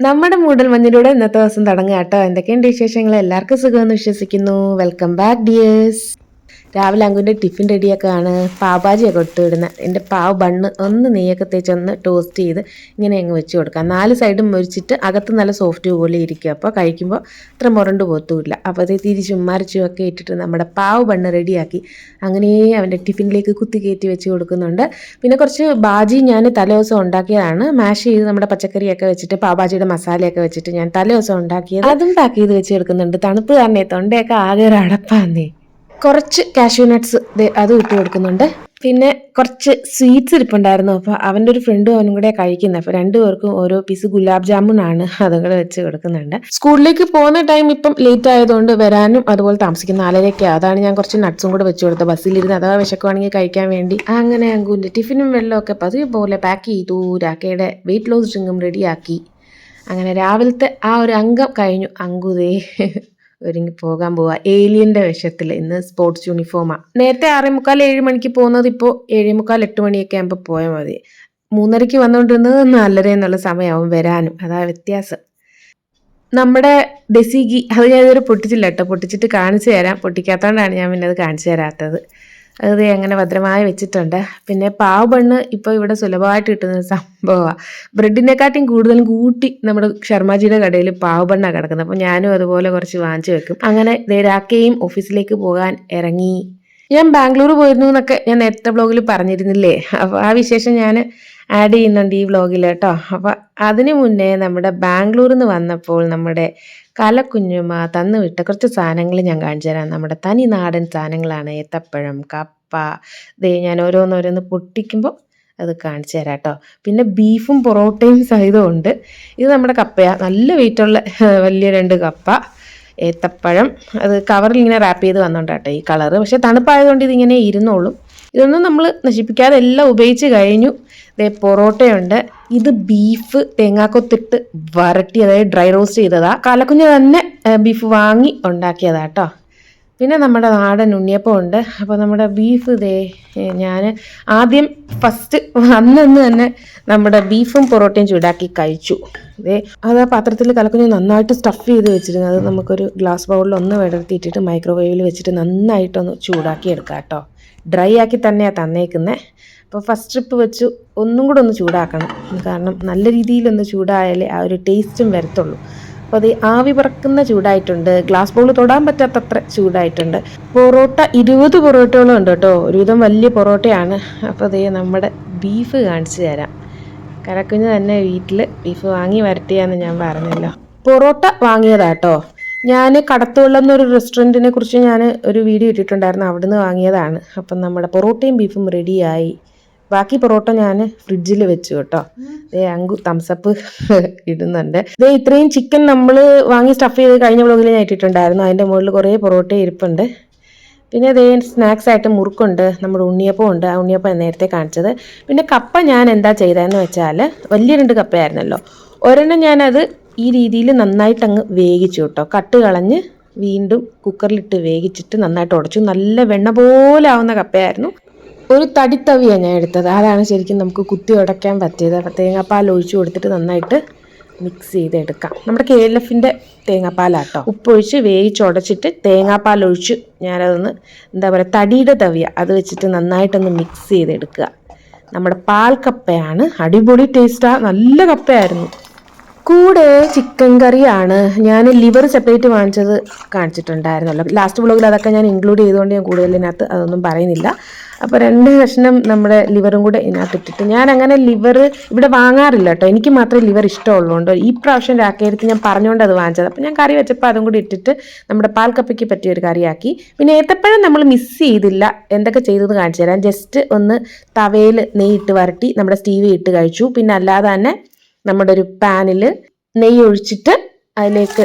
നമ്മുടെ മൂടൽമഞ്ഞിലൂടെ ഇന്നത്തെ ദിവസം തുടങ്ങുക കേട്ടോ. എന്തൊക്കെയുണ്ട് വിശേഷങ്ങൾ? എല്ലാവർക്കും സുഖമെന്ന് വിശ്വസിക്കുന്നു. Welcome back dears. രാവിലെ അങ്കുവിൻ്റെ ടിഫിൻ റെഡിയൊക്കെയാണ്. പാവഭാജിയൊക്കെ ഇട്ട് വിടുന്നത്. എൻ്റെ പാവ് ബണ്ണ് ഒന്ന് നെയ്യൊക്കെ തേച്ച് ഒന്ന് ടോസ്റ്റ് ചെയ്ത് ഇങ്ങനെ അങ്ങ് വെച്ച് കൊടുക്കാം. 4 സൈഡും മുരിച്ചിട്ട് അകത്ത് നല്ല സോഫ്റ്റ് പോലെ ഇരിക്കും. അപ്പോൾ കഴിക്കുമ്പോൾ അത്ര മുരണ്ട് പോത്തുമില്ല. അപ്പോൾ അത് തിരിച്ചും മറിച്ചും ഒക്കെ ഇട്ടിട്ട് നമ്മുടെ പാവ് ബണ്ണ് റെഡിയാക്കി അങ്ങനെ അവൻ്റെ ടിഫിനിലേക്ക് കുത്തി കയറ്റി വെച്ച് കൊടുക്കുന്നുണ്ട്. പിന്നെ കുറച്ച് ബാജി ഞാൻ തലേദിവസം ഉണ്ടാക്കിയതാണ്. മാഷ് ചെയ്ത് നമ്മുടെ പച്ചക്കറിയൊക്കെ വെച്ചിട്ട് പാവഭാജിയുടെ മസാലയൊക്കെ വെച്ചിട്ട് ഞാൻ തലേദിവസം ഉണ്ടാക്കിയത് അതും പാക്ക് ചെയ്ത് വെച്ച് കൊടുക്കുന്നുണ്ട്. തണുപ്പ് കാരണേ തൊണ്ടയൊക്കെ ആകെ ഒരു അടപ്പാന്നേ. കുറച്ച് കാഷ്യൂ നട്ട്സ് അതും ഇട്ട് കൊടുക്കുന്നുണ്ട്. പിന്നെ കുറച്ച് സ്വീറ്റ്സ് ഇരിപ്പുണ്ടായിരുന്നു. അപ്പോൾ അവൻ്റെ ഒരു ഫ്രണ്ടും അവനും കൂടെ കഴിക്കുന്നത്. അപ്പോൾ രണ്ടുപേർക്കും ഓരോ പീസ് ഗുലാബ് ജാമുനാണ് അതും കൂടെ വെച്ച് കൊടുക്കുന്നുണ്ട്. സ്കൂളിലേക്ക് പോകുന്ന ടൈം ഇപ്പം ലേറ്റ് ആയതുകൊണ്ട് വരാനും അതുപോലെ താമസിക്കും. 4:30. അതാണ് ഞാൻ കുറച്ച് നട്ട്സും കൂടെ വെച്ച് കൊടുത്തത്. ബസ്സിലിരുന്ന് അഥവാ വിശക്കുവാണെങ്കിൽ കഴിക്കാൻ വേണ്ടി. അങ്ങനെ അങ്കുവിൻ്റെ ടിഫിനും വെള്ളമൊക്കെ പതിവ് പോലെ പാക്ക് ചെയ്തു. രാക്കയുടെ വെയിറ്റ് ലോസ് ഡ്രിങ്കും റെഡിയാക്കി. അങ്ങനെ രാവിലത്തെ ആ ഒരു അംഗം കഴിഞ്ഞു. അങ്കുതേ ഒരുങ്ങി പോകാൻ പോവാ. ഏലിയന്റെ വേഷത്തിൽ. ഇന്ന് സ്പോർട്സ് യൂണിഫോമാണ്. നേരത്തെ 6:45 7 മണിക്ക് പോകുന്നത് ഇപ്പോൾ 7:45 8 മണിയൊക്കെ ആകുമ്പോൾ പോയാൽ മതി. 3:30 വന്നുകൊണ്ടിരുന്നത് 4:30 എന്നുള്ള സമയമാവും വരാനും. അതാ വ്യത്യാസം. നമ്മുടെ ഡെസിഗി അത് ഞാൻ ഇതുവരെ പൊട്ടിച്ചില്ല കേട്ടോ. പൊട്ടിച്ചിട്ട് കാണിച്ചു തരാം. പൊട്ടിക്കാത്തതുകൊണ്ടാണ് ഞാൻ പിന്നെ അത് കാണിച്ചു തരാത്തത്. അത് അങ്ങനെ ഭദ്രമായി വെച്ചിട്ടുണ്ട്. പിന്നെ പാവ് ബണ്ണ് ഇപ്പോൾ ഇവിടെ സുലഭമായിട്ട് കിട്ടുന്ന സംഭവമാണ്. ബ്രെഡിനെക്കാട്ടിയും കൂടുതലും കൂട്ടി നമ്മുടെ ശർമാജിയുടെ കടയിൽ പാവ് ബണ്ണാണ് കിടക്കുന്നത്. അപ്പോൾ ഞാനും അതുപോലെ കുറച്ച് വാങ്ങിച്ചു വെക്കും. അങ്ങനെ രാക്കയും ഓഫീസിലേക്ക് പോകാൻ ഇറങ്ങി. ഞാൻ ബാംഗ്ലൂർ പോയിരുന്നു എന്നൊക്കെ ഞാൻ നേരത്തെ വ്ളോഗിൽ പറഞ്ഞിരുന്നില്ലേ. അപ്പോൾ ആ വിശേഷം ഞാൻ ആഡ് ചെയ്യുന്നുണ്ട് ഈ വ്ളോഗിൽ കേട്ടോ. അപ്പോൾ അതിനു മുന്നേ നമ്മുടെ ബാംഗ്ലൂരിൽ നിന്ന് വന്നപ്പോൾ നമ്മുടെ കലക്കുഞ്ഞുമ്മ തന്നു വിട്ട കുറച്ച് സാധനങ്ങൾ ഞാൻ കാണിച്ചു തരാം. നമ്മുടെ തനി നാടൻ സാധനങ്ങളാണ്. ഏത്തപ്പഴം, കപ്പ. ഞാൻ ഓരോന്നോരോന്ന് പൊട്ടിക്കുമ്പോൾ അത് കാണിച്ചു തരാം കേട്ടോ. പിന്നെ ബീഫും പൊറോട്ടയും സഹിതമുണ്ട്. ഇത് നമ്മുടെ കപ്പയാണ്. നല്ല വെയിറ്റുള്ള വലിയ 2 കപ്പ. ഏത്തപ്പഴം അത് കവറിൽ ഇങ്ങനെ റാപ്പ് ചെയ്ത് വന്നോണ്ടാട്ടോ ഈ കളറ്. പക്ഷെ തണുപ്പായതുകൊണ്ട് ഇതിങ്ങനെ ഇരുന്നോളും. ഇതൊന്നും നമ്മൾ നശിപ്പിക്കാതെ എല്ലാം ഉപയോഗിച്ച് കഴിഞ്ഞു. പൊറോട്ടയുണ്ട്. ഇത് ബീഫ് തേങ്ങാക്കൊത്തിട്ട് വരട്ടി, അതായത് ഡ്രൈ റോസ്റ്റ് ചെയ്തതാ. കാലക്കുഞ്ഞ് തന്നെ ബീഫ് വാങ്ങി ഉണ്ടാക്കിയതാട്ടോ. പിന്നെ നമ്മുടെ നാടൻ ഉണ്ണിയപ്പം ഉണ്ട്. അപ്പോൾ നമ്മുടെ ബീഫ് ഞാൻ ആദ്യം ഫസ്റ്റ് അന്ന് തന്നെ നമ്മുടെ ബീഫും പൊറോട്ടയും ചൂടാക്കി കഴിച്ചു. അത് ആ പാത്രത്തിൽ കലക്കുഞ്ഞ് നന്നായിട്ട് സ്റ്റഫ് ചെയ്ത് വെച്ചിരുന്നു. അത് നമുക്കൊരു ഗ്ലാസ് ബൗളിൽ ഒന്ന് വിടർത്തിയിട്ടിട്ട് മൈക്രോവേവിൽ വെച്ചിട്ട് നന്നായിട്ടൊന്ന് ചൂടാക്കി എടുക്കാം കേട്ടോ. ഡ്രൈ ആക്കി തന്നെയാണ് തന്നേക്കുന്നത്. അപ്പോൾ ഫസ്റ്റ് ട്രിപ്പ് വെച്ചു ഒന്നും കൂടെ ഒന്ന് ചൂടാക്കണം. കാരണം നല്ല രീതിയിലൊന്ന് ചൂടായാലേ ആ ഒരു ടേസ്റ്റും വരത്തുള്ളൂ. അപ്പോൾ അത് ആവി പറക്കുന്ന ചൂടായിട്ടുണ്ട്. ഗ്ലാസ് ബൗൾ തൊടാൻ പറ്റാത്തത്ര ചൂടായിട്ടുണ്ട്. പൊറോട്ട 20 പൊറോട്ടകളും ഉണ്ട് കേട്ടോ. ഒരുവിധം വലിയ പൊറോട്ടയാണ്. അപ്പോൾ അതേ നമ്മുടെ ബീഫ് കാണിച്ചു തരാം. കലക്കുഞ്ഞ് തന്നെ വീട്ടിൽ ബീഫ് വാങ്ങി വരട്ടിയാന്ന് ഞാൻ പറഞ്ഞല്ലോ. പൊറോട്ട വാങ്ങിയതാട്ടോ. ഞാൻ കടത്തുവള്ളം എന്നൊരു റെസ്റ്റോറൻറ്റിനെ കുറിച്ച് ഞാൻ ഒരു വീഡിയോ ഇട്ടിട്ടുണ്ടായിരുന്നു. അവിടുന്ന് വാങ്ങിയതാണ്. അപ്പം നമ്മുടെ പൊറോട്ടയും ബീഫും റെഡിയായി. ബാക്കി പൊറോട്ട ഞാൻ ഫ്രിഡ്ജിൽ വെച്ചു കേട്ടോ. അങ്കു തംസപ്പ് ഇടുന്നുണ്ട്. ഇത്രയും ചിക്കൻ നമ്മൾ വാങ്ങി സ്റ്റഫ് ചെയ്ത് കഴിഞ്ഞ വ്ളോഗിൽ ഞാൻ ഇട്ടിട്ടുണ്ടായിരുന്നു. അതിൻ്റെ മുകളിൽ കുറേ പൊറോട്ട ഇരിപ്പുണ്ട്. പിന്നെ സ്നാക്സ് ആയിട്ട് മുറുക്കുണ്ട്, നമ്മുടെ ഉണ്ണിയപ്പം ഉണ്ട്. ആ ഉണ്ണിയപ്പം നേരത്തെ കാണിച്ചത്. പിന്നെ കപ്പ ഞാൻ എന്താ ചെയ്തതെന്ന് വെച്ചാൽ വലിയ 2 കപ്പയായിരുന്നല്ലോ. ഒരെണ്ണം ഞാനത് ഈ രീതിയിൽ നന്നായിട്ട് അങ്ങ് വേവിച്ചു കേട്ടോ. കട്ട് കളഞ്ഞ് വീണ്ടും കുക്കറിലിട്ട് വേവിച്ചിട്ട് നന്നായിട്ട് ഉടച്ചു. നല്ല വെണ്ണ പോലെ ആവുന്ന കപ്പയായിരുന്നു. ഒരു തടിത്തവിയാണ് ഞാൻ എടുത്തത്. അതാണ് ശരിക്കും നമുക്ക് കുത്തി ഉടയ്ക്കാൻ പറ്റിയത്. തേങ്ങാപ്പാൽ ഒഴിച്ചു കൊടുത്തിട്ട് നന്നായിട്ട് മിക്സ് ചെയ്തെടുക്കാം. നമ്മുടെ KLFൻ്റെ തേങ്ങാപ്പാലാട്ടോ. ഉപ്പൊഴിച്ച് വേവിച്ചുടച്ചിട്ട് തേങ്ങാപ്പാൽ ഒഴിച്ച് ഞാനതൊന്ന് എന്താ പറയുക, തടിയുടെ തവിയ അത് വെച്ചിട്ട് നന്നായിട്ടൊന്ന് മിക്സ് ചെയ്തെടുക്കുക. നമ്മുടെ പാൽ കപ്പയാണ്. അടിപൊളി ടേസ്റ്റാണ്. നല്ല കപ്പയായിരുന്നു. കൂടെ ചിക്കൻ കറിയാണ്. ഞാൻ ലിവർ സെപ്പറേറ്റ് വാങ്ങിച്ചത് കാണിച്ചിട്ടുണ്ടായിരുന്നല്ലോ. ലാസ്റ്റ് വ്ളോഗിൽ അതൊക്കെ ഞാൻ ഇൻക്ലൂഡ് ചെയ്തുകൊണ്ട് ഞാൻ കൂടുതലിനകത്ത് അതൊന്നും പറയുന്നില്ല. അപ്പോൾ 2 കഷ്ണം നമ്മുടെ ലിവറും കൂടെ ഇതിനകത്ത് ഇട്ടിട്ട്, ഞാൻ അങ്ങനെ ലിവർ ഇവിടെ വാങ്ങാറില്ല കേട്ടോ. എനിക്ക് മാത്രമേ ലിവർ ഇഷ്ടമുള്ളതുകൊണ്ട് ഈ പ്രാവശ്യം രാക്കയെടുത്ത് ഞാൻ പറഞ്ഞുകൊണ്ട് അത് വാങ്ങിച്ചത്. അപ്പോൾ ഞാൻ കറി വെച്ചപ്പോൾ അതും കൂടി ഇട്ടിട്ട് നമ്മുടെ പാൽക്കപ്പയ്ക്ക് പറ്റിയൊരു കറിയാക്കി. പിന്നെ ഏത്തപ്പഴം നമ്മൾ മിസ് ചെയ്തില്ല. എന്തൊക്കെ ചെയ്തെന്ന് കാണിച്ചു തരാം. ജസ്റ്റ് ഒന്ന് തവയിൽ നെയ്യിട്ട് വരട്ടി നമ്മുടെ സ്റ്റീവ് ഇട്ട് കഴിച്ചു. പിന്നെ അല്ലാതെ തന്നെ നമ്മുടെ ഒരു പാനിൽ നെയ്യ് ഒഴിച്ചിട്ട് അതിലേക്ക്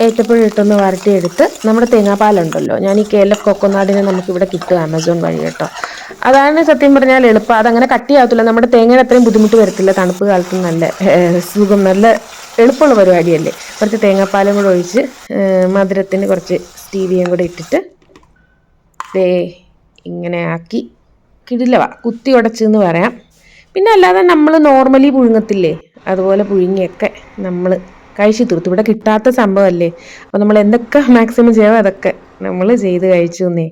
ഏത്തപ്പഴം ഇട്ടൊന്ന് വരട്ടിയെടുത്ത് നമ്മുടെ തേങ്ങാപ്പാലുണ്ടല്ലോ, ഞാൻ ഈ KLF കൊക്കോനാടിനെ നമുക്കിവിടെ കിട്ടും ആമസോൺ വഴി കേട്ടോ. അതാണ് സത്യം പറഞ്ഞാൽ എളുപ്പം. അതങ്ങനെ കട്ടിയാകത്തില്ല. നമ്മുടെ തേങ്ങയുടെ അത്രയും ബുദ്ധിമുട്ട് വരത്തില്ല. തണുപ്പ് കാലത്ത് നല്ല സുഖം, നല്ല എളുപ്പമുള്ള പരിപാടിയല്ലേ. കുറച്ച് തേങ്ങാപ്പാലും കൂടെ ഒഴിച്ച് മധുരത്തിന് കുറച്ച് സ്റ്റീവിയയും കൂടെ ഇട്ടിട്ട് ഇങ്ങനെ ആക്കി കിടിലവാ. കുത്തി ഉടച്ചെന്ന് പറയാം. പിന്നെ അല്ലാതെ നമ്മൾ നോർമലി പുഴുങ്ങത്തില്ലേ, അതുപോലെ പുഴുങ്ങിയൊക്കെ നമ്മൾ കഴിച്ചു തീർത്തു. ഇവിടെ കിട്ടാത്ത സംഭവമല്ലേ, അപ്പോൾ നമ്മൾ എന്തൊക്കെ മാക്സിമം ചെയ്യാമോ അതൊക്കെ നമ്മൾ ചെയ്ത് കഴിച്ചു എന്നേ.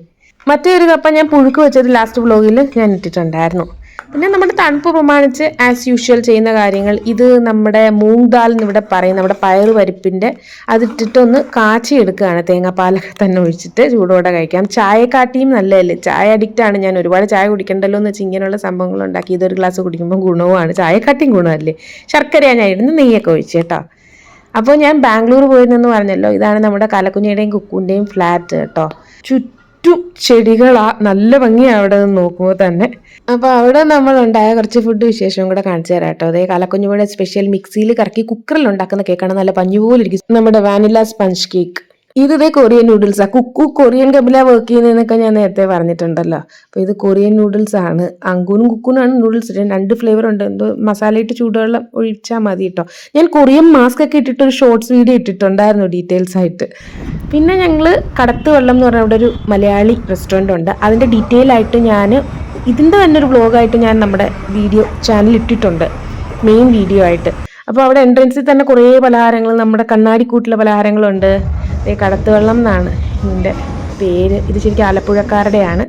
മറ്റേ ഒരു കപ്പ ഞാൻ പുഴുക്ക് വെച്ചത് ലാസ്റ്റ് വ്ലോഗിൽ ഞാൻ ഇട്ടിട്ടുണ്ടായിരുന്നു. പിന്നെ നമ്മുടെ തണുപ്പ് പ്രമാണിച്ച് ആസ് യൂഷ്വൽ ചെയ്യുന്ന കാര്യങ്ങൾ, ഇത് നമ്മുടെ മൂങ് ദാൽ എന്നിവിടെ പറയും, നമ്മുടെ പയറ് പരിപ്പിൻ്റെ അതിട്ടിട്ടൊന്ന് കാച്ചി എടുക്കുകയാണ്. തേങ്ങാപ്പാലൊക്കെ തന്നെ ഒഴിച്ചിട്ട് ചൂടോടെ കഴിക്കാം. ചായക്കാട്ടിയും നല്ലതല്ലേ, ചായ അഡിക്റ്റാണ് ഞാൻ. ഒരുപാട് ചായ കുടിക്കണ്ടല്ലോ എന്ന് വെച്ച് ഇങ്ങനെയുള്ള സംഭവങ്ങൾ ഉണ്ടാക്കി ഇതൊരു ഗ്ലാസ് കുടിക്കുമ്പോൾ ഗുണവുമാണ്, ചായക്കാട്ടിയും ഗുണമല്ലേ. ശർക്കരയാണ് ഞാൻ ഇടുന്ന, നെയ്യൊക്കെ ഒഴിച്ച് കേട്ടോ. അപ്പോൾ ഞാൻ ബാംഗ്ലൂർ പോയിരുന്നെന്ന് പറഞ്ഞല്ലോ, ഇതാണ് നമ്മുടെ കലക്കുഞ്ഞയുടെയും കുക്കുവിൻ്റെയും ഫ്ലാറ്റ് കേട്ടോ. ചുറ്റും ചെടികളാ, നല്ല ഭംഗിയാണ് അവിടെ നിന്ന് നോക്കുമ്പോൾ തന്നെ. അപ്പോൾ അവിടെ നമ്മളുണ്ടായ കുറച്ച് ഫുഡ് വിശേഷവും കൂടെ കാണിച്ചു തരാം കേട്ടോ. അതേ കലക്കുഞ്ഞുകൂടെ സ്പെഷ്യൽ മിക്സിയിൽ കറക്കി കുക്കറിൽ ഉണ്ടാക്കുന്ന കേക്കാണ്, നല്ല പഞ്ഞു പോലെ ഇരിക്കും, നമ്മുടെ വാനില സ്പഞ്ച് കേക്ക്. ഇതേ കൊറിയൻ നൂഡിൽസാണ്. കുക്കു കൊറിയൻ കബില വർക്ക് ചെയ്യുന്നതെന്നൊക്കെ ഞാൻ നേരത്തെ പറഞ്ഞിട്ടുണ്ടല്ലോ. അപ്പോൾ ഇത് കൊറിയൻ നൂഡിൽസ് ആണ്. അങ്കൂനും കുക്കൂനാണ് നൂഡിൽസ്. 2 ഫ്ലേവർ ഉണ്ട്. എന്തോ മസാലയിട്ട് ചൂടുവെള്ളം ഒഴിച്ചാൽ മതി കേട്ടോ. ഞാൻ കൊറിയൻ മാസ്ക് ഒക്കെ ഇട്ടിട്ട് ഒരു ഷോർട്സ് വീഡിയോ ഇട്ടിട്ടുണ്ടായിരുന്നു ഡീറ്റെയിൽസ് ആയിട്ട്. പിന്നെ ഞങ്ങൾ കടത്ത് വെള്ളം എന്ന് പറഞ്ഞാൽ അവിടെ ഒരു മലയാളി റെസ്റ്റോറൻ്റ് ഉണ്ട്. അതിൻ്റെ ഡീറ്റെയിൽ ആയിട്ട് ഞാൻ ഇതിൻ്റെ തന്നെ ഒരു വ്ലോഗായിട്ട് ഞാൻ നമ്മുടെ വീഡിയോ ചാനൽ ഇട്ടിട്ടുണ്ട്, മെയിൻ വീഡിയോ ആയിട്ട്. അപ്പോൾ അവിടെ എൻട്രൻസിൽ തന്നെ കുറേ പലഹാരങ്ങൾ, നമ്മുടെ കണ്ണാടിക്കൂട്ടിലെ പലഹാരങ്ങളുണ്ട്. കടത്തുവെള്ളം എന്നാണ് ഇതിൻ്റെ പേര്. ഇത് ശരിക്കും ആലപ്പുഴക്കാരുടെയാണ്.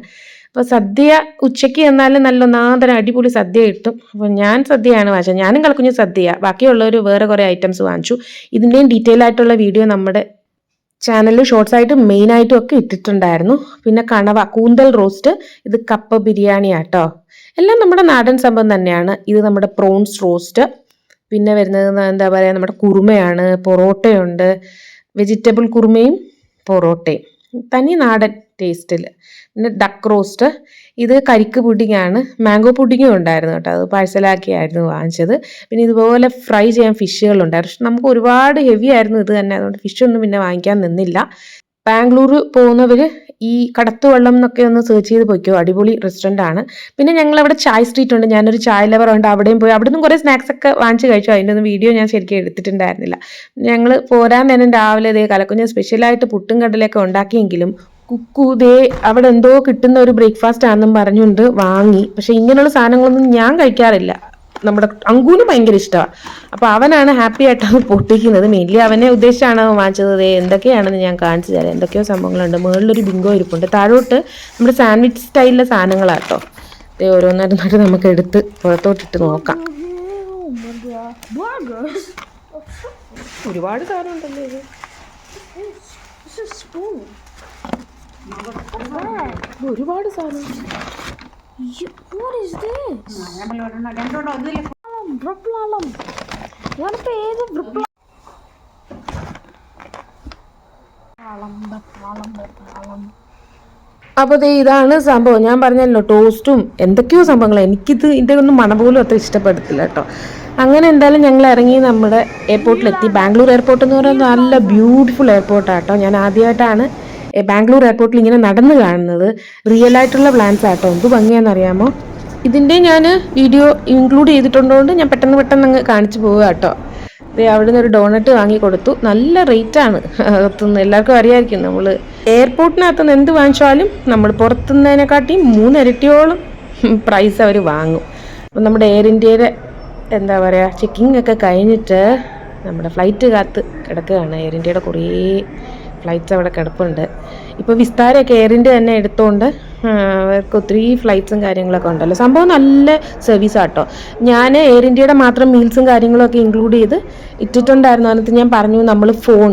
അപ്പോൾ സദ്യ ഉച്ചയ്ക്ക് എന്നാലും നല്ല ഒന്നാന്തരം അടിപൊളി സദ്യ കിട്ടും. അപ്പോൾ ഞാൻ സദ്യയാണ് വാങ്ങിച്ചത്, ഞാനും കളക്കുഞ്ഞു സദ്യ, ബാക്കിയുള്ളവർ വേറെ കുറേ ഐറ്റംസ് വാങ്ങിച്ചു. ഇതിൻ്റെയും ഡീറ്റെയിൽ ആയിട്ടുള്ള വീഡിയോ നമ്മുടെ ചാനലിൽ ഷോർട്സ് ആയിട്ടും മെയിനായിട്ടും ഒക്കെ ഇട്ടിട്ടുണ്ടായിരുന്നു. പിന്നെ കണവ കൂന്തൽ റോസ്റ്റ്, ഇത് കപ്പ ബിരിയാണിയാട്ടോ. എല്ലാം നമ്മുടെ നാടൻ സംഭവം തന്നെയാണ്. ഇത് നമ്മുടെ പ്രോൺസ് റോസ്റ്റ്. പിന്നെ വരുന്നത് എന്താ പറയുക, നമ്മുടെ കുറുമയാണ്, പൊറോട്ടയുണ്ട്, വെജിറ്റബിൾ കുറുമയും പൊറോട്ടയും തനി നാടൻ ടേസ്റ്റിൽ. പിന്നെ ഡക്ക് റോസ്റ്റ്, ഇത് കരിക്ക് പുഡിങ്ങാണ്, മാംഗോ പുഡിങ്ങും ഉണ്ടായിരുന്നു കേട്ടോ, അത് പാഴ്സലാക്കിയായിരുന്നു വാങ്ങിച്ചത്. പിന്നെ ഇതുപോലെ ഫ്രൈ ചെയ്യാൻ ഫിഷുകളുണ്ടായിരുന്നു, പക്ഷെ നമുക്ക് ഒരുപാട് ഹെവി ആയിരുന്നു ഇത് തന്നെ, അതുകൊണ്ട് ഫിഷൊന്നും പിന്നെ വാങ്ങിക്കാൻ നിന്നില്ല. ബാംഗ്ലൂർ പോകുന്നവർ ഈ കടത്തുവെള്ളം എന്നൊക്കെ ഒന്ന് സെർച്ച് ചെയ്ത് പോയിക്കോ, അടിപൊളി റെസ്റ്റോറൻ്റ് ആണ്. പിന്നെ ഞങ്ങൾ അവിടെ ചായ് സ്ട്രീറ്റ് ഉണ്ട്, ഞാനൊരു ചായ ലവർ ഉണ്ട്, അവിടെയും പോയി അവിടെ നിന്നും കുറേ സ്നാക്സ് ഒക്കെ വാങ്ങിച്ച് കഴിച്ചു. അതിൻ്റെ ഒന്നും വീഡിയോ ഞാൻ ശരിക്കും എടുത്തിട്ടുണ്ടായിരുന്നില്ല. ഞങ്ങൾ പോരാൻ നേരം രാവിലെ ഇതേ കലക്കുഞ്ഞ് സ്പെഷ്യലായിട്ട് പുട്ടും കടലൊക്കെ ഉണ്ടാക്കിയെങ്കിലും കുക്കു ദേ അവിടെ എന്തോ കിട്ടുന്ന ഒരു ബ്രേക്ക്ഫാസ്റ്റ് ആണെന്നും പറഞ്ഞുകൊണ്ട് വാങ്ങി. പക്ഷെ ഇങ്ങനെയുള്ള സാധനങ്ങളൊന്നും ഞാൻ കഴിക്കാറില്ല. നമ്മുടെ അങ്കൂന് ഭയങ്കര ഇഷ്ടമാണ്. അപ്പോൾ അവനാണ് ഹാപ്പി ആയിട്ടാണ് പൊട്ടിക്കുന്നത്. മെയിൻലി അവനെ ഉദ്ദേശിച്ചാണ് വാങ്ങിച്ചത്. എന്തൊക്കെയാണെന്ന് ഞാൻ കാണിച്ചു തരാം. എന്തൊക്കെയോ സംഭവങ്ങളുണ്ട്. മുകളിലൊരു ബിങ്കോ ഇരിപ്പുണ്ട്, താഴോട്ട് നമ്മുടെ സാൻഡ്വിച്ച് സ്റ്റൈലിലെ സാധനങ്ങളാട്ടോ. ഓരോന്നായിട്ട് നമുക്ക് എടുത്ത് പുറത്തോട്ടിട്ട് നോക്കാം. ഒരുപാട് സാധനം ഉണ്ടല്ലോ ഇത്. ഒരുപാട് സാധനം. അപ്പോൾ ഇതാണ് സംഭവം. ഞാൻ പറഞ്ഞല്ലോ ടോസ്റ്റും എന്തൊക്കെയോ സംഭവങ്ങൾ. എനിക്കിത് ഇതിൻ്റെ ഒന്നും മണം പോലും അത്ര ഇഷ്ടപ്പെടത്തില്ല കേട്ടോ. അങ്ങനെ എന്തായാലും ഞങ്ങൾ ഇറങ്ങി നമ്മുടെ എയർപോർട്ടിലെത്തി. ബാംഗ്ലൂർ എയർപോർട്ട് എന്ന് പറയുന്നത് നല്ല ബ്യൂട്ടിഫുൾ എയർപോർട്ടാട്ടോ. ഞാൻ ആദ്യമായിട്ടാണ് ബാംഗ്ലൂർ എയർപോർട്ടിൽ ഇങ്ങനെ നടന്ന് കാണുന്നത്. റിയൽ ആയിട്ടുള്ള പ്ലാൻസ് ആട്ടോ, എന്ത് ഭംഗിയാണെന്നറിയാമോ. ഇതിൻ്റെ ഞാൻ വീഡിയോ ഇൻക്ലൂഡ് ചെയ്തിട്ടുള്ളതുകൊണ്ട് ഞാൻ പെട്ടെന്ന് അങ്ങ് കാണിച്ചു പോവുക കേട്ടോ. അവിടെ നിന്ന് ഒരു ഡോണറ്റ് വാങ്ങി കൊടുത്തു. നല്ല റേറ്റാണ് അകത്തുനിന്ന്, എല്ലാവർക്കും അറിയാമായിരിക്കും. നമ്മൾ എയർപോർട്ടിനകത്തുനിന്ന് എന്ത് വാങ്ങിച്ചാലും നമ്മൾ പുറത്തുനിന്നതിനെക്കാട്ടിയും 3 ഇരട്ടിയോളം പ്രൈസ് അവർ വാങ്ങും. അപ്പം നമ്മുടെ എയർ ഇന്ത്യയുടെ എന്താ പറയുക, ചെക്കിംഗ് ഒക്കെ കഴിഞ്ഞിട്ട് നമ്മുടെ ഫ്ലൈറ്റ് കാത്ത് കിടക്കുകയാണ്. എയർ ഇന്ത്യയുടെ കുറേ ഫ്ലൈറ്റ്സ് അവിടെ കിടപ്പുണ്ട്. ഇപ്പോൾ വിസ്താരമൊക്കെ എയർ ഇന്ത്യ തന്നെ എടുത്തുകൊണ്ട് അവർക്ക് ഒത്തിരി ഫ്ലൈറ്റ്സും കാര്യങ്ങളൊക്കെ ഉണ്ടല്ലോ. സംഭവം നല്ല സർവീസാട്ടോ. ഞാൻ എയർ ഇന്ത്യയുടെ മാത്രം മീൽസും കാര്യങ്ങളൊക്കെ ഇൻക്ലൂഡ് ചെയ്ത് ഇട്ടിട്ടുണ്ടായിരുന്നു. അതിനകത്ത് ഞാൻ പറഞ്ഞു, നമ്മൾ ഫോൺ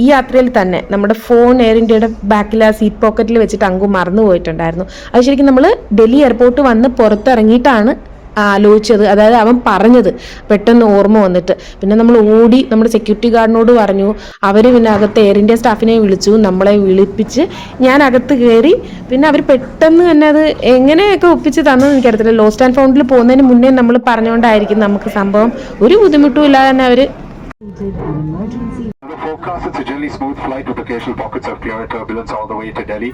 ഈ യാത്രയിൽ തന്നെ നമ്മുടെ ഫോൺ എയർ ഇന്ത്യയുടെ ബാക്കിൽ ആ സീറ്റ് പോക്കറ്റിൽ വെച്ചിട്ട് അങ്ങ് മറന്നു പോയിട്ടുണ്ടായിരുന്നു. അത് ശരിക്കും നമ്മൾ ഡൽഹി എയർപോർട്ട് വന്ന് പുറത്തിറങ്ങിയിട്ടാണ് ആലോചിച്ചത്. അതായത് അവൻ പറഞ്ഞത് പെട്ടെന്ന് ഓർമ്മ വന്നിട്ട് പിന്നെ നമ്മൾ ഓടി നമ്മുടെ സെക്യൂരിറ്റി ഗാർഡിനോട് പറഞ്ഞു. അവർ പിന്നെ അകത്ത് എയർ ഇന്ത്യ സ്റ്റാഫിനെ വിളിച്ചു, നമ്മളെ വിളിപ്പിച്ച് ഞാൻ അകത്ത് കയറി. പിന്നെ അവർ പെട്ടെന്ന് തന്നെ അത് എങ്ങനെയൊക്കെ ഒപ്പിച്ച് തന്നെന്ന് എനിക്കറിയത്തില്ല. ലോസ്റ്റ് ആൻഡ് ഫൗണ്ടിൽ പോകുന്നതിന് മുന്നേ നമ്മൾ പറഞ്ഞുകൊണ്ടായിരിക്കും നമുക്ക് സംഭവം ഒരു ബുദ്ധിമുട്ടും ഇല്ലാതെ തന്നെ അവർ forecast a generally smooth flight with occasional pockets of clear turbulence all the way to Delhi.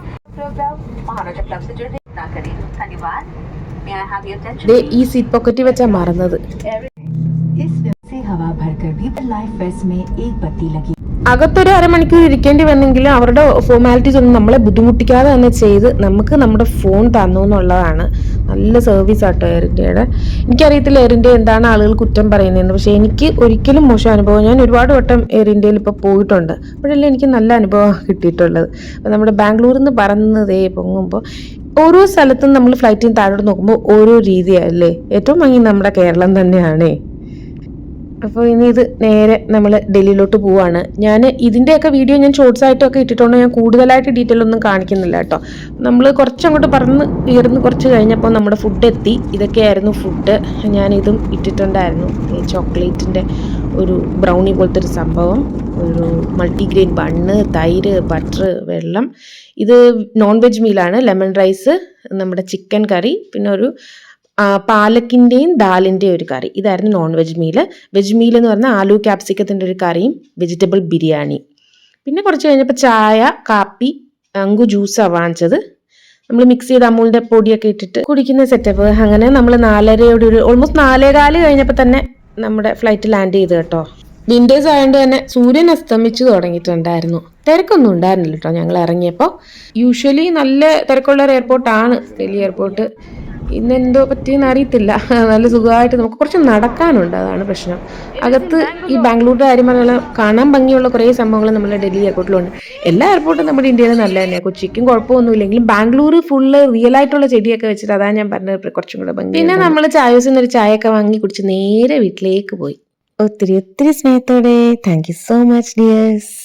ഈ സീറ്റ് പോക്കറ്റിൽ വെച്ചാ മറന്നത്. അകത്തൊരു അരമണിക്കൂർ ഇരിക്കേണ്ടി വന്നെങ്കിലും അവരുടെ ഫോർമാലിറ്റീസ് ഒന്നും നമ്മളെ ബുദ്ധിമുട്ടിക്കാതെ തന്നെ ചെയ്ത് നമുക്ക് നമ്മുടെ ഫോൺ തന്നു എന്നുള്ളതാണ് നല്ല സർവീസ് ആട്ടോ എയർ ഇന്ത്യയുടെ. എനിക്കറിയത്തില്ല എയർ ഇന്ത്യ എന്താണ് ആളുകൾ കുറ്റം പറയുന്നതെന്ന്, പക്ഷേ എനിക്ക് ഒരിക്കലും മോശം അനുഭവം. ഞാൻ ഒരുപാട് വട്ടം എയർ ഇന്ത്യയിൽ ഇപ്പോൾ പോയിട്ടുണ്ട്, അപ്പോഴല്ലേ എനിക്ക് നല്ല അനുഭവം കിട്ടിയിട്ടുള്ളത്. അപ്പോൾ നമ്മുടെ ബാംഗ്ലൂരിൽ നിന്ന് പറന്നതേ പൊങ്ങുമ്പോൾ ഓരോ സ്ഥലത്തും നമ്മൾ ഫ്ലൈറ്റിൽ നിന്ന് താഴോട്ട് നോക്കുമ്പോൾ ഓരോ രീതിയല്ലേ. ഏറ്റവും ഭംഗി നമ്മുടെ കേരളം തന്നെയാണേ. അപ്പോൾ ഇനി ഇത് നേരെ നമ്മൾ ഡൽഹിയിലോട്ട് പോവാണ്. ഞാൻ ഇതിൻ്റെയൊക്കെ വീഡിയോ ഞാൻ ഷോർട്സ് ആയിട്ടൊക്കെ ഇട്ടിട്ടുണ്ട്. ഞാൻ കൂടുതലായിട്ട് ഡീറ്റെയിൽ ഒന്നും കാണിക്കുന്നില്ല കേട്ടോ. നമ്മൾ കുറച്ചങ്ങോട്ട് പറന്ന് ഉയർന്ന് കുറച്ച് കഴിഞ്ഞപ്പോൾ നമ്മുടെ ഫുഡ് എത്തി. ഇതൊക്കെയായിരുന്നു ഫുഡ്. ഞാനിതും ഇട്ടിട്ടുണ്ടായിരുന്നു. ഈ ചോക്ലേറ്റിൻ്റെ ഒരു ബ്രൗണി പോലത്തെ ഒരു സംഭവം, ഒരു മൾട്ടിഗ്രെയിൻ ബണ്ണ്, തൈര്, ബട്ടർ, വെള്ളം. ഇത് നോൺ വെജ് മീലാണ്. ലെമൺ റൈസ്, നമ്മുടെ ചിക്കൻ കറി, പിന്നെ ഒരു പാലക്കിൻ്റെയും ദാലിൻ്റെയും ഒരു കറി. ഇതായിരുന്നു non veg meal. Veg meal എന്ന് പറഞ്ഞാൽ ആലു ക്യാപ്സിക്കത്തിൻ്റെ ഒരു കറിയും വെജിറ്റബിൾ ബിരിയാണി. പിന്നെ കുറച്ച് കഴിഞ്ഞപ്പോൾ ചായ, കാപ്പി, അങ്കു ജ്യൂസാണ് വാങ്ങിച്ചത്. നമ്മൾ മിക്സ് ചെയ്ത് അമൂലിൻ്റെ പൊടിയൊക്കെ ഇട്ടിട്ട് കുടിക്കുന്ന സെറ്റപ്പ്. അങ്ങനെ നമ്മൾ 4:30 ഒരു ഓൾമോസ്റ്റ് 4:15 കഴിഞ്ഞപ്പോൾ തന്നെ നമ്മുടെ ഫ്ലൈറ്റ് ലാൻഡ് ചെയ്ത് കേട്ടോ. വിൻഡേഴ്സ് ആയതുകൊണ്ട് തന്നെ സൂര്യൻ അസ്തമിച്ച് തുടങ്ങിയിട്ടുണ്ടായിരുന്നു. തിരക്കൊന്നും ഉണ്ടായിരുന്നില്ല കേട്ടോ ഞങ്ങൾ ഇറങ്ങിയപ്പോൾ. യൂഷ്വലി നല്ല തിരക്കുള്ള ഒരു എയർപോർട്ടാണ് ഡൽഹി എയർപോർട്ട്. ഇന്നെന്തോ പറ്റിയെന്ന് അറിയത്തില്ല. നല്ല സുഖമായിട്ട് നമുക്ക് കുറച്ച് നടക്കാനുണ്ട്, അതാണ് പ്രശ്നം. അകത്ത് ഈ ബാംഗ്ലൂരിൻ്റെ കാര്യം പറഞ്ഞാൽ കാണാൻ ഭംഗിയുള്ള കുറേ സംഭവങ്ങൾ നമ്മുടെ ഡൽഹി എയർപോർട്ടിലുണ്ട്. എല്ലാ എയർപോർട്ടും നമ്മുടെ ഇന്ത്യയിൽ നല്ല തന്നെയാണ്. കൊച്ചിക്കും കുഴപ്പമൊന്നുമില്ലെങ്കിലും ബാംഗ്ലൂർ ഫുള്ള് റിയൽ ആയിട്ടുള്ള ചെടിയൊക്കെ വെച്ചിട്ട് അതാണ് ഞാൻ പറഞ്ഞത് കുറച്ചും കൂടെ ഭംഗി. പിന്നെ നമ്മൾ ചായസിൽ നിന്ന് ഒരു ചായയൊക്കെ വാങ്ങി കുടിച്ച് നേരെ വീട്ടിലേക്ക് പോയി. ഒത്തിരി ഒത്തിരി സ്നേഹത്തോടെ. Thank you so much dears.